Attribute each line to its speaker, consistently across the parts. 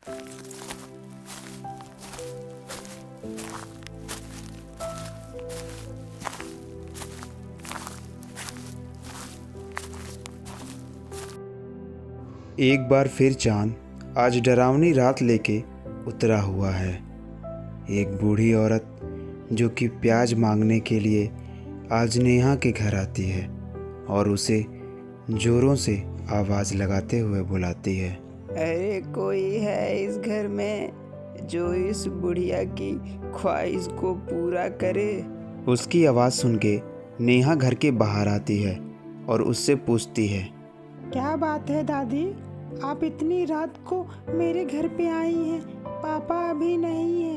Speaker 1: एक बार फिर चांद आज डरावनी रात लेके उतरा हुआ है। एक बूढ़ी औरत जो कि प्याज मांगने के लिए आज नेहा के घर आती है और उसे जोरों से आवाज़ लगाते हुए बुलाती है।
Speaker 2: अरे कोई है इस घर में जो इस बुढ़िया की ख्वाहिश को पूरा करे।
Speaker 1: उसकी आवाज़ सुन के नेहा घर के बाहर आती है और उससे पूछती है,
Speaker 3: क्या बात है दादी, आप इतनी रात को मेरे घर पे आई हैं? पापा अभी नहीं है,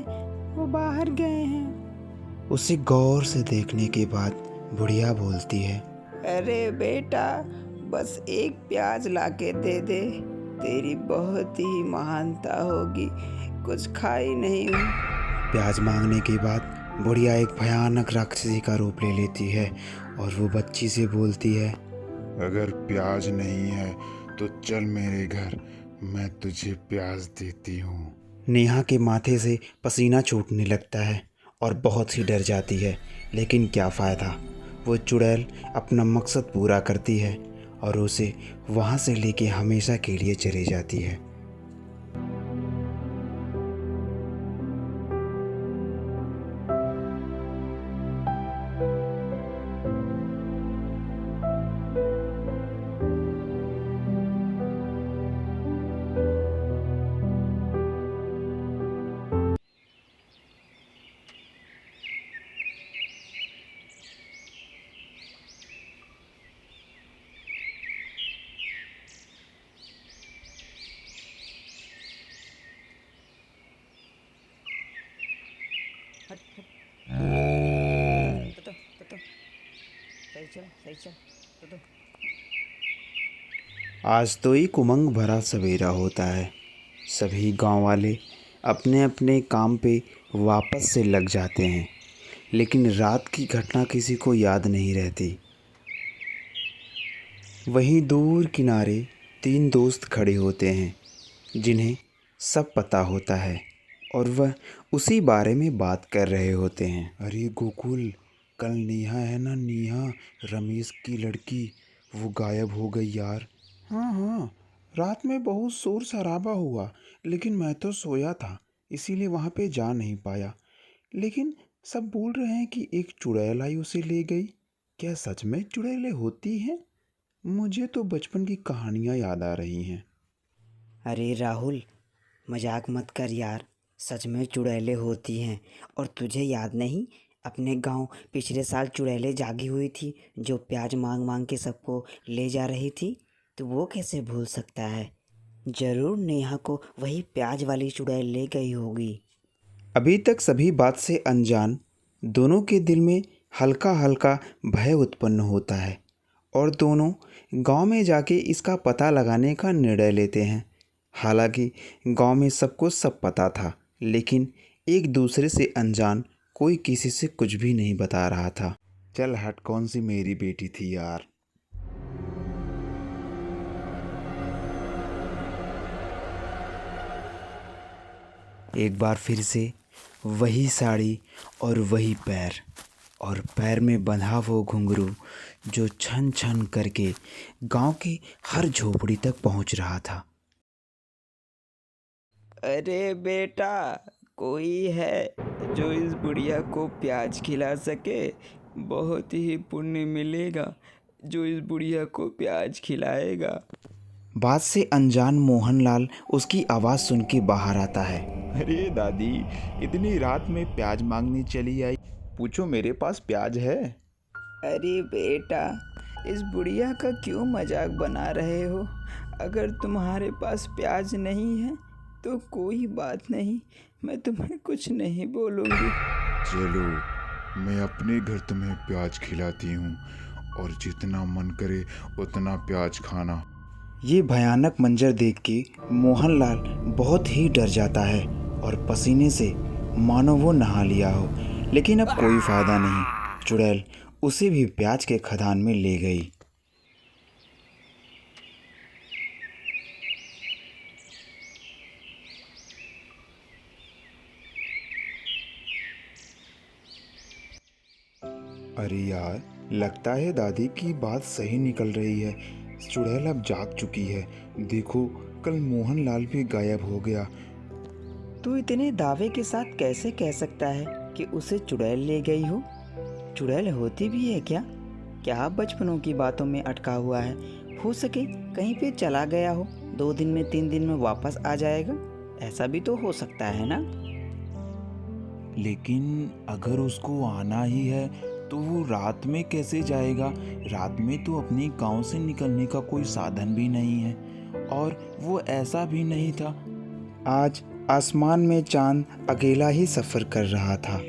Speaker 3: वो बाहर गए हैं।
Speaker 1: उसे गौर से देखने के बाद बुढ़िया बोलती है,
Speaker 2: अरे बेटा, बस एक प्याज लाके दे दे, तेरी बहुत ही महानता होगी, कुछ खाई नहीं हूँ।
Speaker 1: प्याज मांगने के बाद बुढ़िया एक भयानक राक्षसी का रूप ले लेती है और वो बच्ची से बोलती है,
Speaker 4: अगर प्याज नहीं है तो चल मेरे घर, मैं तुझे प्याज देती हूँ।
Speaker 1: नेहा के माथे से पसीना छूटने लगता है और बहुत ही डर जाती है, लेकिन क्या फ़ायदा, वो चुड़ैल अपना मकसद पूरा करती है और उसे वहाँ से लेके हमेशा के लिए चली जाती है। आज तो एक उमंग भरा सवेरा होता है। सभी गांव वाले अपने अपने काम पे वापस से लग जाते हैं, लेकिन रात की घटना किसी को याद नहीं रहती। वहीं दूर किनारे 3 दोस्त खड़े होते हैं जिन्हें सब पता होता है और वह उसी बारे में बात कर रहे होते हैं।
Speaker 4: अरे गोकुल, कल नेहा है ना, नेहा, रमेश की लड़की, वो गायब हो गई यार।
Speaker 1: हाँ हाँ, रात में बहुत शोर शराबा हुआ, लेकिन मैं तो सोया था इसीलिए वहाँ पे जा नहीं पाया। लेकिन सब बोल रहे हैं कि एक चुड़ैल आई उसे ले गई। क्या सच में चुड़ैलें होती हैं? मुझे तो बचपन की कहानियाँ याद आ रही हैं।
Speaker 2: अरे राहुल, मजाक मत कर यार, सच में चुड़ैलें होती हैं। और तुझे याद नहीं, अपने गांव पिछले साल चुड़ैलें जागी हुई थी जो प्याज मांग मांग के सबको ले जा रही थी। तो वो कैसे भूल सकता है, जरूर नेहा को वही प्याज वाली चुड़ैल ले गई होगी।
Speaker 1: अभी तक सभी बात से अनजान दोनों के दिल में हल्का हल्का भय उत्पन्न होता है और दोनों गांव में जाके इसका पता लगाने का निर्णय लेते हैं। हालांकि गांव में सबको सब पता था, लेकिन एक दूसरे से अनजान कोई किसी से कुछ भी नहीं बता रहा था।
Speaker 4: चल हट, कौन सी मेरी बेटी थी यार।
Speaker 1: एक बार फिर से वही साड़ी और वही पैर, और पैर में बंधा वो घुंघरू जो छन छन करके गांव के हर झोपड़ी तक पहुंच रहा था।
Speaker 2: अरे बेटा, कोई है जो इस बुढ़िया को प्याज खिला सके, बहुत ही पुण्य मिलेगा जो इस बुढ़िया को प्याज खिलाएगा।
Speaker 1: बात से अनजान मोहनलाल उसकी आवाज़ सुन के बाहर आता है।
Speaker 4: अरे दादी, इतनी रात में प्याज मांगने चली आई, पूछो मेरे पास प्याज है।
Speaker 2: अरे बेटा, इस बुढ़िया का क्यों मजाक बना रहे हो? अगर तुम्हारे पास प्याज नहीं है तो कोई बात नहीं, मैं तुम्हें कुछ नहीं बोलूँगी।
Speaker 4: चलो, मैं अपने घर तुम्हें प्याज खिलाती हूँ और जितना मन करे उतना प्याज खाना।
Speaker 1: ये भयानक मंजर देख के मोहनलाल बहुत ही डर जाता है और पसीने से मानो वो नहा लिया हो, लेकिन अब कोई फ़ायदा नहीं। चुड़ैल उसे भी प्याज के खदान में ले गई। अरे यार, लगता है दादी की बात सही निकल रही है। चुड़ैल अब जाग चुकी है। देखो, कल मोहनलाल भी गायब हो गया।
Speaker 2: तू इतने दावे के साथ कैसे कह सकता है कि उसे चुड़ैल ले गई हो? चुड़ैल होती भी है क्या? क्या बचपनों की बातों में अटका हुआ है? हो सके कहीं पे चला गया हो, 2 दिन में 3 दिन में वापस आ जाएगा, ऐसा भी तो हो सकता है ना।
Speaker 1: लेकिन अगर उसको आना ही है तो वो रात में कैसे जाएगा? रात में तो अपने गांव से निकलने का कोई साधन भी नहीं है, और वो ऐसा भी नहीं था। आज आसमान में चांद अकेला ही सफ़र कर रहा था।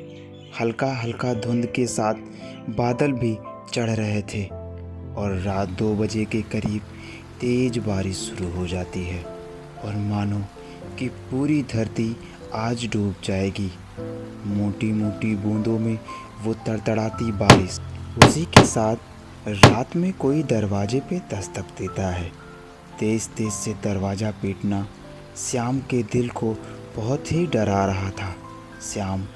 Speaker 1: हल्का हल्का धुंध के साथ बादल भी चढ़ रहे थे, और रात 2 बजे के करीब तेज बारिश शुरू हो जाती है, और मानो कि पूरी धरती आज डूब जाएगी। मोटी मोटी बूंदों में वो तड़तड़ाती बारिश। उसी के साथ रात में कोई दरवाजे पे दस्तक देता है। तेज तेज से दरवाज़ा पीटना श्याम के दिल को बहुत ही डरा रहा था। श्याम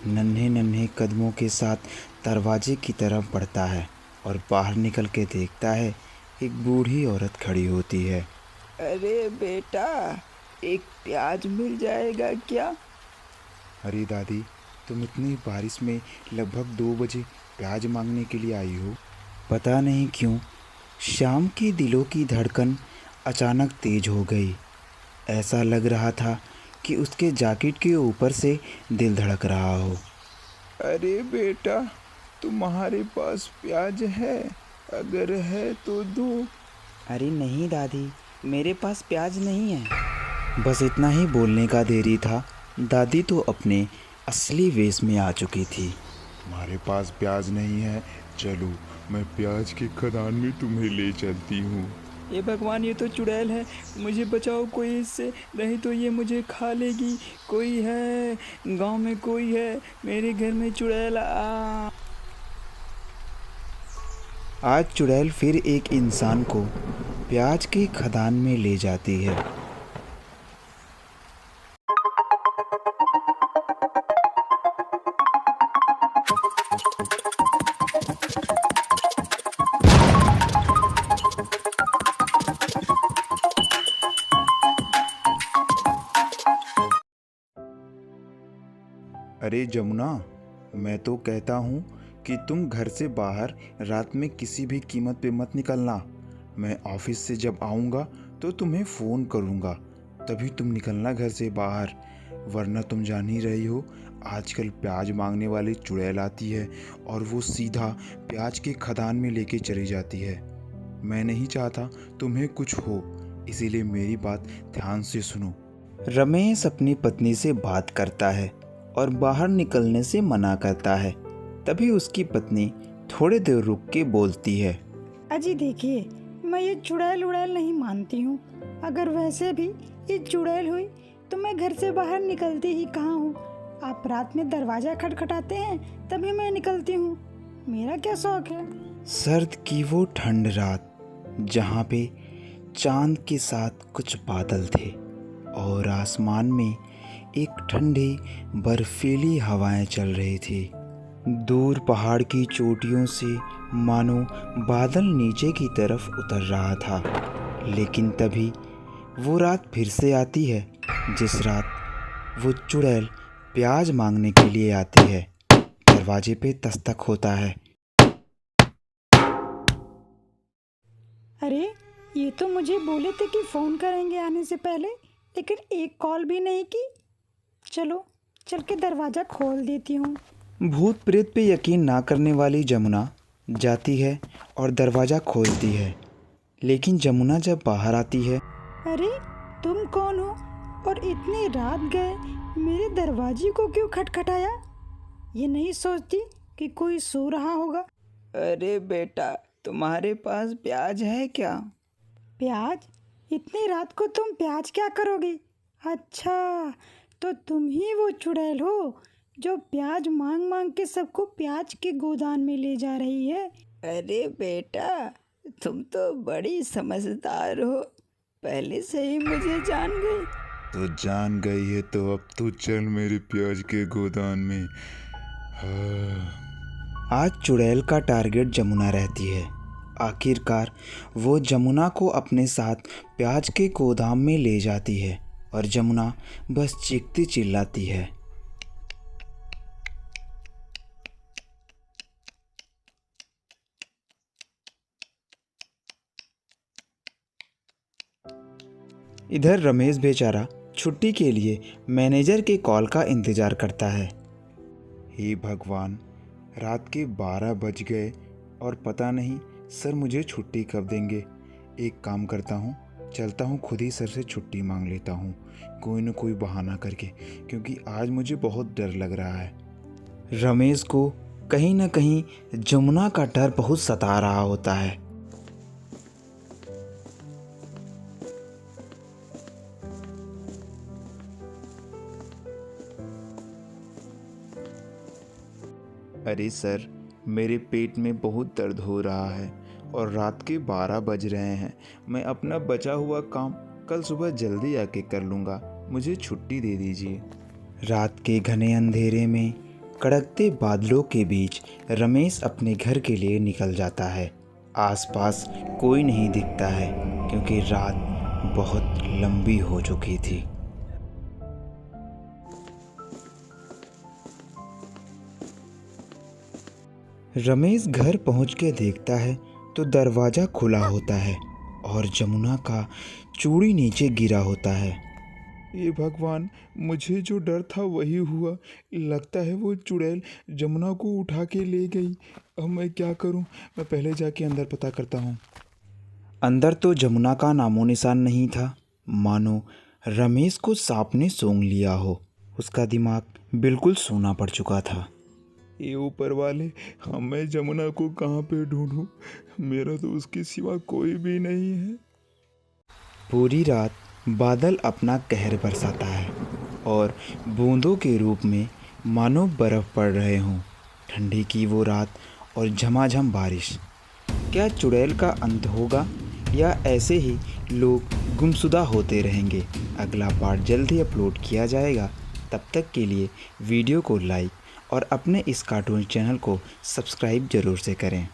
Speaker 1: नन्हे नन्हे कदमों के साथ दरवाजे की तरफ बढ़ता है, और बाहर निकल के देखता है एक बूढ़ी औरत खड़ी होती है।
Speaker 2: अरे बेटा, एक प्याज मिल जाएगा क्या?
Speaker 1: अरे दादी, तुम इतनी बारिश में लगभग 2 बजे प्याज मांगने के लिए आई हो? पता नहीं क्यों श्याम की दिलों की धड़कन अचानक तेज हो गई। ऐसा लग रहा था कि उसके जैकेट के ऊपर से दिल धड़क रहा हो।
Speaker 4: अरे बेटा, तुम्हारे पास प्याज है? अगर है तो दो।
Speaker 2: अरे नहीं दादी, मेरे पास प्याज नहीं है।
Speaker 1: बस इतना ही बोलने का देरी था। दादी तो अपने असली वेश में आ चुकी थी।
Speaker 4: तुम्हारे पास प्याज नहीं है? चलो, मैं प्याज के खदान में तुम्हें ले चलती हूँ।
Speaker 2: ये भगवान, ये तो चुड़ैल है, मुझे बचाओ कोई इससे, नहीं तो ये मुझे खा लेगी। कोई है, गांव में कोई है, मेरे घर में चुड़ैल आ।
Speaker 1: आज चुड़ैल फिर एक इंसान को प्याज के खदान में ले जाती है। अरे जमुना, मैं तो कहता हूँ कि तुम घर से बाहर रात में किसी भी कीमत पे मत निकलना। मैं ऑफिस से जब आऊँगा तो तुम्हें फ़ोन करूँगा, तभी तुम निकलना घर से बाहर। वरना तुम जान ही रही हो, आजकल प्याज मांगने वाली चुड़ैल आती है और वो सीधा प्याज के खदान में लेके चली जाती है। मैं नहीं चाहता तुम्हें कुछ हो, इसीलिए मेरी बात ध्यान से सुनो। रमेश अपनी पत्नी से बात करता है और बाहर निकलने से मना करता है। तभी उसकी पत्नी थोड़े देर रुक के बोलती है।
Speaker 3: अजी देखिए, मैं ये चुड़ैल उड़ैल नहीं मानती हूँ। अगर वैसे भी ये चुड़ैल हुई तो मैं घर से बाहर निकलती ही कहाँ हूँ। आप रात में दरवाज़ा खटखटाते हैं तभी मैं निकलती हूँ। मेरा क्या शौक है।
Speaker 1: सर्द की वो ठंड रात, जहाँ पे चांद के साथ कुछ बादल थे और आसमान में एक ठंडी बर्फीली हवाएं चल रही थी। दूर पहाड़ की चोटियों से मानो बादल नीचे की तरफ उतर रहा था। लेकिन तभी वो रात फिर से आती है, जिस रात वो चुड़ैल प्याज मांगने के लिए आती है। दरवाजे पे दस्तक होता है।
Speaker 3: अरे, ये तो मुझे बोले थे कि फ़ोन करेंगे आने से पहले, लेकिन एक कॉल भी नहीं की। चलो, चल के दरवाज़ा खोल देती हूँ।
Speaker 1: भूत प्रेत पे यकीन ना करने वाली जमुना जाती है और दरवाज़ा खोलती है। लेकिन जमुना जब बाहर आती है,
Speaker 3: अरे, तुम कौन हो और इतनी रात गए मेरे दरवाजे को क्यों खटखटाया? ये नहीं सोचती कि कोई सो रहा होगा?
Speaker 2: अरे बेटा, तुम्हारे पास प्याज है क्या?
Speaker 3: प्याज? इतनी रात को तुम प्याज क्या करोगे? अच्छा, तो तुम ही वो चुड़ैल हो जो प्याज मांग मांग के सबको प्याज के गोदान में ले जा रही है।
Speaker 2: अरे बेटा, तुम तो बड़ी समझदार हो, पहले से ही मुझे जान गई।
Speaker 4: तो जान गई है तो अब तो चल मेरे प्याज के गोदान में। हाँ।
Speaker 1: आज चुड़ैल का टारगेट जमुना रहती है। आखिरकार वो जमुना को अपने साथ प्याज के गोदाम में ले जाती है और जमुना बस चीखती चिल्लाती है। इधर रमेश बेचारा छुट्टी के लिए मैनेजर के कॉल का इंतज़ार करता है। हे भगवान, रात के 12 बज गए और पता नहीं सर मुझे छुट्टी कब देंगे। एक काम करता हूँ, चलता हूँ खुद ही सर से छुट्टी मांग लेता हूँ, कोई न कोई बहाना करके, क्योंकि आज मुझे बहुत डर लग रहा है। रमेश को कहीं न कहीं जमुना का डर बहुत सता रहा होता है। अरे सर, मेरे पेट में बहुत दर्द हो रहा है और रात के 12 बज रहे हैं। मैं अपना बचा हुआ काम कल सुबह जल्दी आके कर लूँगा, मुझे छुट्टी दे दीजिए। रात के घने अंधेरे में कड़कते बादलों के बीच रमेश अपने घर के लिए निकल जाता है। आसपास कोई नहीं दिखता है क्योंकि रात बहुत लंबी हो चुकी थी। रमेश घर पहुंच के देखता है तो दरवाज़ा खुला होता है और जमुना का चूड़ी नीचे गिरा होता है। ये भगवान, मुझे जो डर था वही हुआ। लगता है वो चुड़ैल जमुना को उठा के ले गई। अब मैं क्या करूं? मैं पहले जाके अंदर पता करता हूं। अंदर तो जमुना का नामो निशान नहीं था, मानो रमेश को सांप ने सूंघ लिया हो। उसका दिमाग बिल्कुल सूना पड़ चुका था। ये ऊपर वाले, मैं जमुना को कहाँ पे ढूंढूं? मेरा तो उसके सिवा कोई भी नहीं है। पूरी रात बादल अपना कहर बरसाता है और बूंदों के रूप में मानो बर्फ़ पड़ रहे हों। ठंडी की वो रात और झमाझम बारिश। क्या चुड़ैल का अंत होगा या ऐसे ही लोग गुमशुदा होते रहेंगे? अगला पार्ट जल्द ही अपलोड किया जाएगा। तब तक के लिए वीडियो को लाइक और अपने इस कार्टून चैनल को सब्सक्राइब ज़रूर से करें।